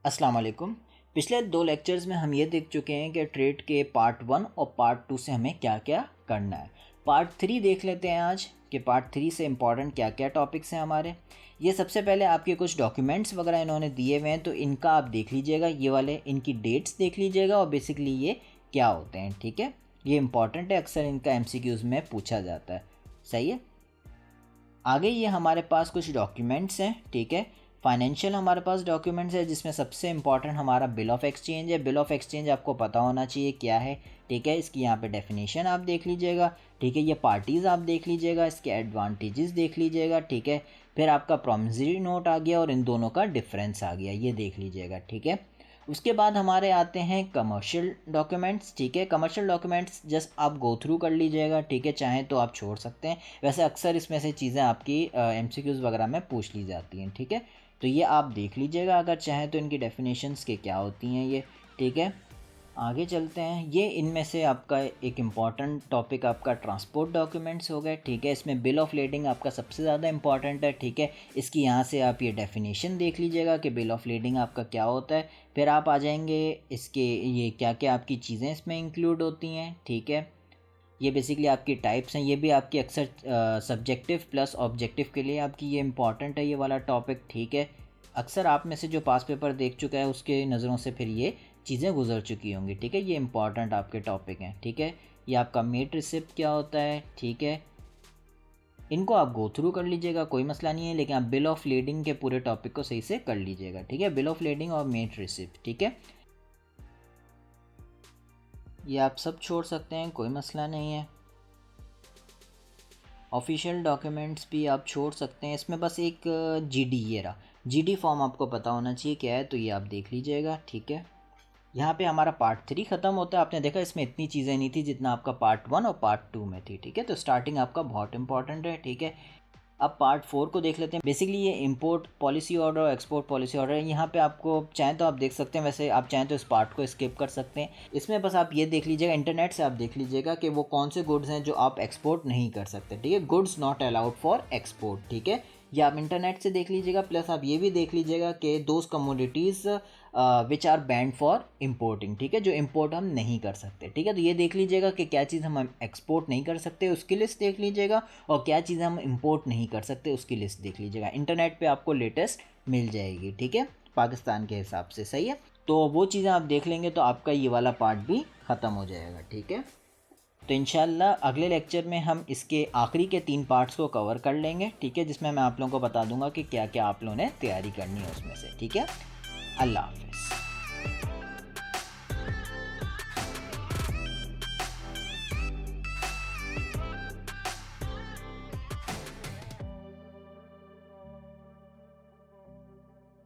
अस्सलाम वालेकुम। पिछले 2 लेक्चर्स में हम ये देख चुके हैं कि ट्रेड के पार्ट 1 और पार्ट 2 से हमें क्या क्या करना है। पार्ट 3 देख लेते हैं आज कि पार्ट 3 से इम्पॉर्टेंट क्या क्या टॉपिक्स हैं हमारे। ये सबसे पहले आपके कुछ डॉक्यूमेंट्स वगैरह इन्होंने दिए हुए हैं, तो इनका आप देख लीजिएगा, ये वाले इनकी डेट्स देख लीजिएगा और बेसिकली ये क्या होते हैं। ठीक है, ये इंपॉर्टेंट है, अक्सर इनका MCQs में पूछा जाता है। सही है। आगे ये हमारे पास कुछ डॉक्यूमेंट्स हैं। ठीक है, फाइनेंशियल हमारे पास डॉक्यूमेंट्स है जिसमें सबसे इंपॉर्टेंट हमारा बिल ऑफ एक्सचेंज है। बिल ऑफ एक्सचेंज आपको पता होना चाहिए क्या है। ठीक है, इसकी यहाँ पे डेफिनेशन आप देख लीजिएगा। ठीक है, ये पार्टीज़ आप देख लीजिएगा, इसके एडवांटेजेस देख लीजिएगा। ठीक है, फिर आपका प्रॉमिसरी नोट आ गया और इन दोनों का डिफरेंस आ गया, ये देख लीजिएगा। ठीक है, उसके बाद हमारे आते हैं कमर्शियल डॉक्यूमेंट्स। ठीक है, कमर्शियल डॉक्यूमेंट्स जस्ट आप गो थ्रू कर लीजिएगा। ठीक है, चाहें तो आप छोड़ सकते हैं, वैसे अक्सर इसमें से चीज़ें आपकी MCQs वगैरह में पूछ ली जाती हैं। ठीक है, तो ये आप देख लीजिएगा, अगर चाहें तो इनकी डेफिनेशंस के क्या होती हैं ये। ठीक है, आगे चलते हैं। ये इनमें से आपका एक इम्पॉर्टेंट टॉपिक आपका ट्रांसपोर्ट डॉक्यूमेंट्स हो गए। ठीक है, इसमें बिल ऑफ लेडिंग आपका सबसे ज़्यादा इम्पॉर्टेंट है। ठीक है, इसकी यहाँ से आप ये डेफिनेशन देख लीजिएगा कि बिल ऑफ लेडिंग आपका क्या होता है। फिर आप आ जाएंगे इसके ये क्या क्या आपकी चीज़ें इसमें इंक्लूड होती हैं। ठीक है, ये बेसिकली आपकी टाइप्स हैं, ये भी आपकी अक्सर सब्जेक्टिव प्लस ऑब्जेक्टिव के लिए आपकी ये इंपॉर्टेंट है ये वाला टॉपिक। ठीक है, अक्सर आप में से जो पास पेपर देख चुका है उसके नज़रों से फिर ये चीज़ें गुजर चुकी होंगी। ठीक है, ये इंपॉर्टेंट आपके टॉपिक हैं। ठीक है, ये आपका मेट रिसिप्ट क्या होता है। ठीक है, इनको आप गो थ्रू कर लीजिएगा, कोई मसला नहीं है, लेकिन आप बिल ऑफ लेडिंग के पूरे टॉपिक को सही से कर लीजिएगा। ठीक है, बिल ऑफ लेडिंग और मेट रिसिप्ट। ठीक है, ये आप सब छोड़ सकते हैं, कोई मसला नहीं है। ऑफिशियल डॉक्यूमेंट्स भी आप छोड़ सकते हैं, इसमें बस एक GD ये रहा, GD फॉर्म आपको पता होना चाहिए क्या है, तो ये आप देख लीजिएगा। ठीक है, यहाँ पे हमारा पार्ट 3 ख़त्म होता है। आपने देखा इसमें इतनी चीज़ें नहीं थी जितना आपका पार्ट 1 और पार्ट 2 में थी। ठीक है, तो स्टार्टिंग आपका बहुत इंपॉर्टेंट है। ठीक है, अब पार्ट 4 को देख लेते हैं। बेसिकली ये इंपोर्ट पॉलिसी ऑर्डर और एक्सपोर्ट पॉलिसी ऑर्डर है। यहाँ पे आपको चाहें तो आप देख सकते हैं, वैसे आप चाहें तो इस पार्ट को स्किप कर सकते हैं। इसमें बस आप ये देख लीजिएगा, इंटरनेट से आप देख लीजिएगा कि वो कौन से गुड्स हैं जो आप एक्सपोर्ट नहीं कर सकते। ठीक है, goods not allowed for export. ठीक है, ये आप इंटरनेट से देख लीजिएगा। प्लस आप ये भी देख लीजिएगा कि those commodities which are banned for importing. ठीक है, जो इम्पोर्ट हम नहीं कर सकते। ठीक है, तो ये देख लीजिएगा कि क्या चीज़ हम एक्सपोर्ट नहीं कर सकते उसकी लिस्ट देख लीजिएगा, और क्या चीज़ हम इम्पोर्ट नहीं कर सकते उसकी लिस्ट देख लीजिएगा। इंटरनेट पे आपको लेटेस्ट मिल जाएगी। ठीक है, पाकिस्तान के हिसाब से। सही है, तो वो चीज़ें आप देख लेंगे तो आपका ये वाला पार्ट भी ख़त्म हो जाएगा। ठीक है, तो इंशाल्लाह अगले लेक्चर में हम इसके आखिरी के 3 पार्ट्स को कवर कर लेंगे। ठीक है, जिसमें मैं आप लोगों को बता दूंगा कि क्या क्या आप लोगों ने तैयारी करनी है उसमें से। ठीक है, अल्लाह हाफ़िज़।